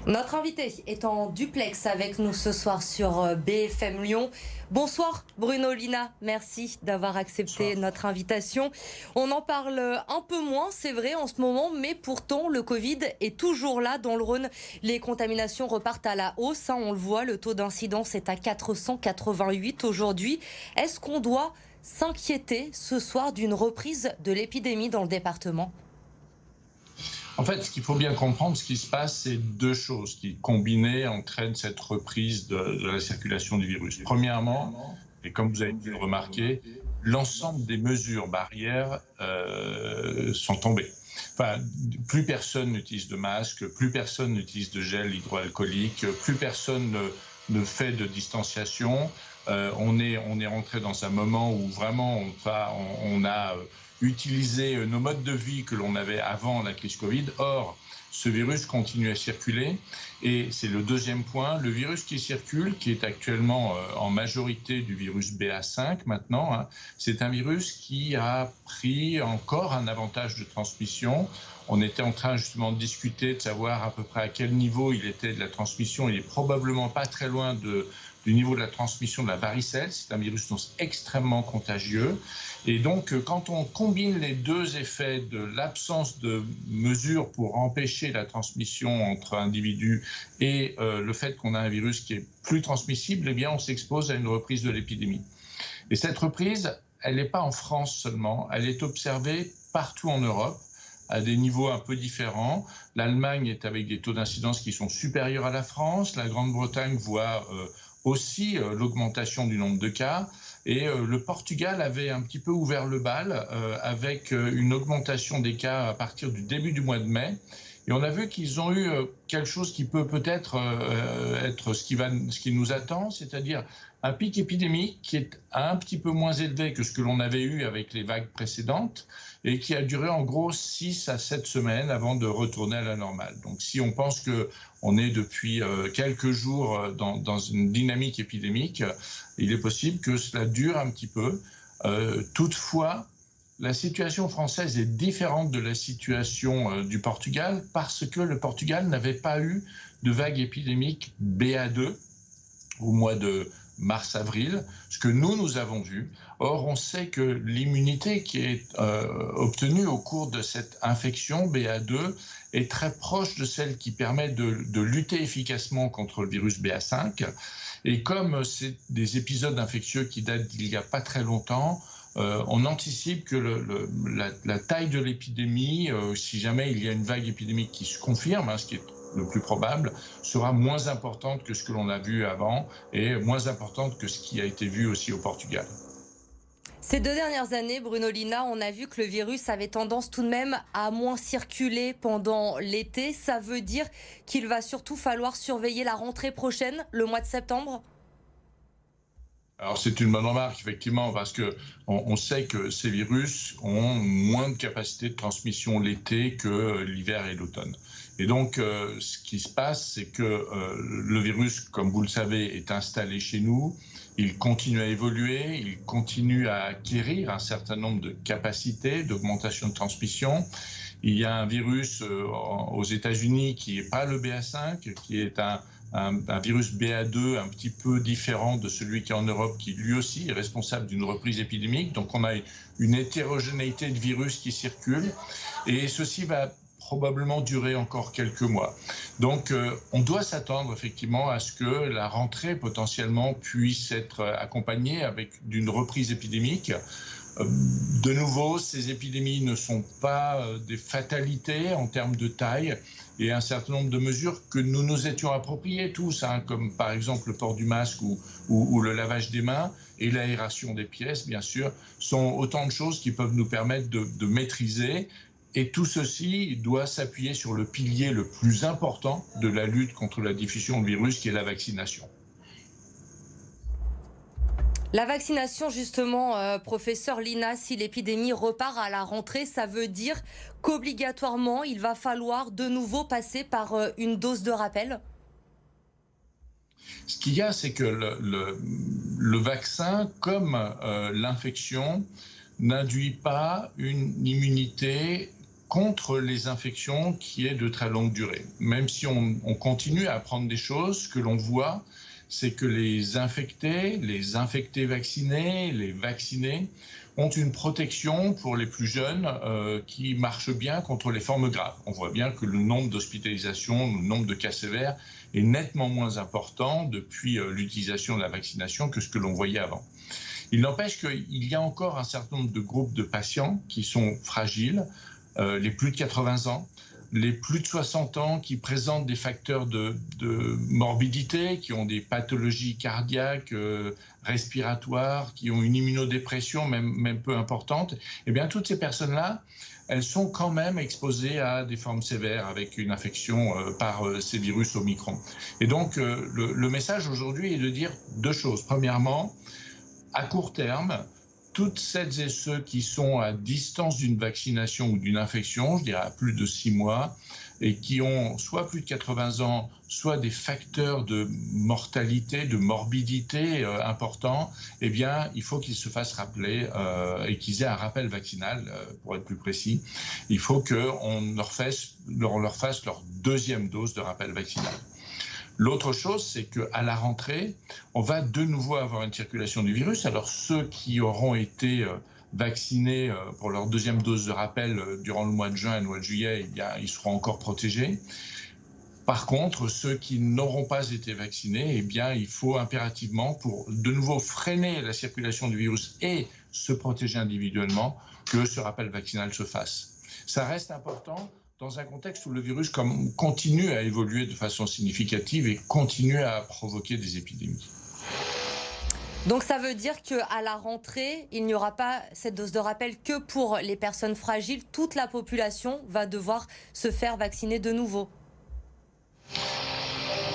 Notre invité est en duplex avec nous ce soir sur BFM Lyon. Bonsoir Bruno Lina, merci d'avoir accepté Bonsoir. notre invitation. On en parle un peu moins, c'est vrai en ce moment, mais pourtant le Covid est toujours là dans le Rhône. Les contaminations repartent à la hausse, on le voit, le taux d'incidence est à 488 aujourd'hui. Est-ce qu'on doit s'inquiéter ce soir d'une reprise de l'épidémie dans le département ? En fait, ce qu'il faut bien comprendre, ce qui se passe, c'est deux choses qui, combinées, entraînent cette reprise de la circulation du virus. Premièrement, et comme vous avez pu le remarquer, l'ensemble des mesures barrières sont tombées. Enfin, plus personne n'utilise de masque, plus personne n'utilise de gel hydroalcoolique, plus personne ne fait de distanciation. On est rentré dans un moment où vraiment on a utilisé nos modes de vie que l'on avait avant la crise Covid. Or, ce virus continue à circuler et c'est le deuxième point. Le virus qui circule, qui est actuellement en majorité du virus BA5 maintenant, c'est un virus qui a pris encore un avantage de transmission. On était en train justement de discuter, de savoir à peu près à quel niveau il était de la transmission. Il est probablement pas très loin du niveau de la transmission de la varicelle. C'est un virus extrêmement contagieux. Et donc, quand on combine les deux effets de l'absence de mesures pour empêcher la transmission entre individus et le fait qu'on a un virus qui est plus transmissible, eh bien, on s'expose à une reprise de l'épidémie. Et cette reprise, elle n'est pas en France seulement, elle est observée partout en Europe, à des niveaux un peu différents. L'Allemagne est avec des taux d'incidence qui sont supérieurs à la France. La Grande-Bretagne voit aussi l'augmentation du nombre de cas. Et le Portugal avait un petit peu ouvert le bal avec une augmentation des cas à partir du début du mois de mai. Et on a vu qu'ils ont eu quelque chose qui peut peut-être être ce qui nous attend, c'est-à-dire un pic épidémique qui est un petit peu moins élevé que ce que l'on avait eu avec les vagues précédentes et qui a duré en gros 6 à 7 semaines avant de retourner à la normale. Donc si on pense qu'on est depuis quelques jours dans une dynamique épidémique, il est possible que cela dure un petit peu. Toutefois, la situation française est différente de la situation du Portugal parce que le Portugal n'avait pas eu de vague épidémique BA2 au mois de mars-avril, ce que nous avons vu. Or, on sait que l'immunité qui est obtenue au cours de cette infection BA2 est très proche de celle qui permet de lutter efficacement contre le virus BA5. Et comme c'est des épisodes infectieux qui datent d'il n'y a pas très longtemps, on anticipe que la taille de l'épidémie, si jamais il y a une vague épidémique qui se confirme, ce qui est le plus probable, sera moins importante que ce que l'on a vu avant et moins importante que ce qui a été vu aussi au Portugal. Ces 2 dernières années, Bruno Lina, on a vu que le virus avait tendance tout de même à moins circuler pendant l'été. Ça veut dire qu'il va surtout falloir surveiller la rentrée prochaine, le mois de septembre ? Alors c'est une bonne remarque, effectivement, parce qu'on sait que ces virus ont moins de capacité de transmission l'été que l'hiver et l'automne. Et donc, ce qui se passe, c'est que le virus, comme vous le savez, est installé chez nous. Il continue à évoluer, il continue à acquérir un certain nombre de capacités d'augmentation de transmission. Il y a un virus aux États-Unis qui n'est pas le BA5, qui est un virus BA2 un petit peu différent de celui qui est en Europe, qui lui aussi est responsable d'une reprise épidémique. Donc on a une hétérogénéité de virus qui circule et ceci va probablement durer encore quelques mois. Donc on doit s'attendre effectivement à ce que la rentrée potentiellement puisse être accompagnée d'une reprise épidémique. De nouveau, ces épidémies ne sont pas des fatalités en termes de taille et un certain nombre de mesures que nous nous étions appropriées tous, comme par exemple le port du masque ou le lavage des mains et l'aération des pièces, bien sûr, sont autant de choses qui peuvent nous permettre de maîtriser. Et tout ceci doit s'appuyer sur le pilier le plus important de la lutte contre la diffusion du virus, qui est la vaccination. La vaccination, justement, professeur Lina, si l'épidémie repart à la rentrée, ça veut dire qu'obligatoirement, il va falloir de nouveau passer par une dose de rappel ? Ce qu'il y a, c'est que le vaccin, comme l'infection, n'induit pas une immunité contre les infections qui est de très longue durée. Même si on continue à apprendre des choses, ce que l'on voit, c'est que les infectés vaccinés, les vaccinés, ont une protection pour les plus jeunes qui marche bien contre les formes graves. On voit bien que le nombre d'hospitalisations, le nombre de cas sévères est nettement moins important depuis l'utilisation de la vaccination que ce que l'on voyait avant. Il n'empêche qu'il y a encore un certain nombre de groupes de patients qui sont fragiles, les plus de 80 ans, les plus de 60 ans qui présentent des facteurs de morbidité, qui ont des pathologies cardiaques, respiratoires, qui ont une immunodépression même peu importante, eh bien toutes ces personnes-là, elles sont quand même exposées à des formes sévères avec une infection par ces virus Omicron. Et donc le message aujourd'hui est de dire deux choses. Premièrement, à court terme, toutes celles et ceux qui sont à distance d'une vaccination ou d'une infection, je dirais à plus de 6 mois, et qui ont soit plus de 80 ans, soit des facteurs de mortalité, de morbidité importants, eh bien, il faut qu'ils se fassent rappeler et qu'ils aient un rappel vaccinal, pour être plus précis. Il faut qu'on leur fasse leur deuxième dose de rappel vaccinal. L'autre chose, c'est qu'à la rentrée, on va de nouveau avoir une circulation du virus. Alors ceux qui auront été vaccinés pour leur deuxième dose de rappel durant le mois de juin et le mois de juillet, eh bien, ils seront encore protégés. Par contre, ceux qui n'auront pas été vaccinés, eh bien, il faut impérativement, pour de nouveau freiner la circulation du virus et se protéger individuellement, que ce rappel vaccinal se fasse. Ça reste important dans un contexte où le virus continue à évoluer de façon significative et continue à provoquer des épidémies. Donc ça veut dire qu'à la rentrée, il n'y aura pas cette dose de rappel que pour les personnes fragiles. Toute la population va devoir se faire vacciner de nouveau.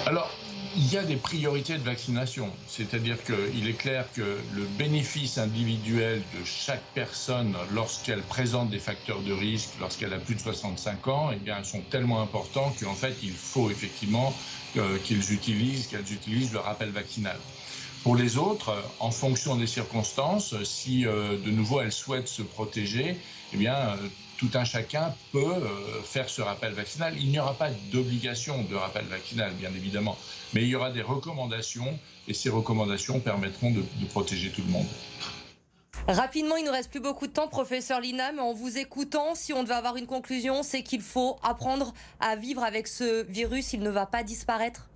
Alors, il y a des priorités de vaccination. C'est-à-dire qu'il est clair que le bénéfice individuel de chaque personne, lorsqu'elle présente des facteurs de risque, lorsqu'elle a plus de 65 ans, eh bien, elles sont tellement importants qu'en fait, il faut effectivement qu'elles utilisent le rappel vaccinal. Pour les autres, en fonction des circonstances, si de nouveau elles souhaitent se protéger, eh bien, tout un chacun peut faire ce rappel vaccinal. Il n'y aura pas d'obligation de rappel vaccinal, bien évidemment, mais il y aura des recommandations et ces recommandations permettront de protéger tout le monde. Rapidement, il ne nous reste plus beaucoup de temps, professeur Lina, mais en vous écoutant, si on devait avoir une conclusion, c'est qu'il faut apprendre à vivre avec ce virus, il ne va pas disparaître.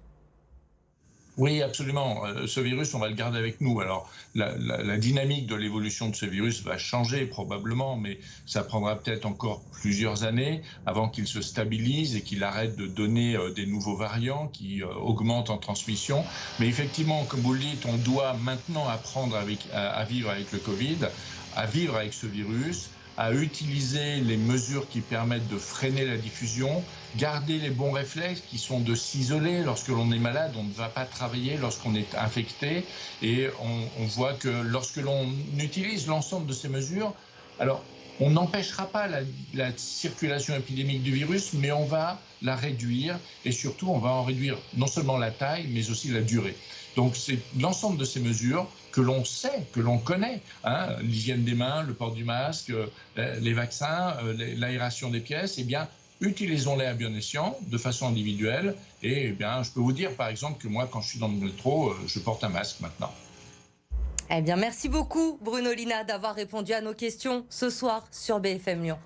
Oui, absolument. Ce virus, on va le garder avec nous. Alors, la dynamique de l'évolution de ce virus va changer probablement, mais ça prendra peut-être encore plusieurs années avant qu'il se stabilise et qu'il arrête de donner des nouveaux variants qui augmentent en transmission. Mais effectivement, comme vous le dites, on doit maintenant apprendre à vivre avec le Covid, à vivre avec ce virus, à utiliser les mesures qui permettent de freiner la diffusion, garder les bons réflexes qui sont de s'isoler lorsque l'on est malade, on ne va pas travailler lorsqu'on est infecté et on voit que lorsque l'on utilise l'ensemble de ces mesures, alors on n'empêchera pas la circulation épidémique du virus, mais on va la réduire et surtout on va en réduire non seulement la taille mais aussi la durée. Donc c'est l'ensemble de ces mesures que l'on sait, que l'on connaît, hein, l'hygiène des mains, le port du masque, les vaccins, l'aération des pièces, eh bien, utilisons-les à bon escient, de façon individuelle. Et eh bien, je peux vous dire, par exemple, que moi, quand je suis dans le métro, je porte un masque maintenant. Eh bien, merci beaucoup, Bruno Lina, d'avoir répondu à nos questions ce soir sur BFM Lyon.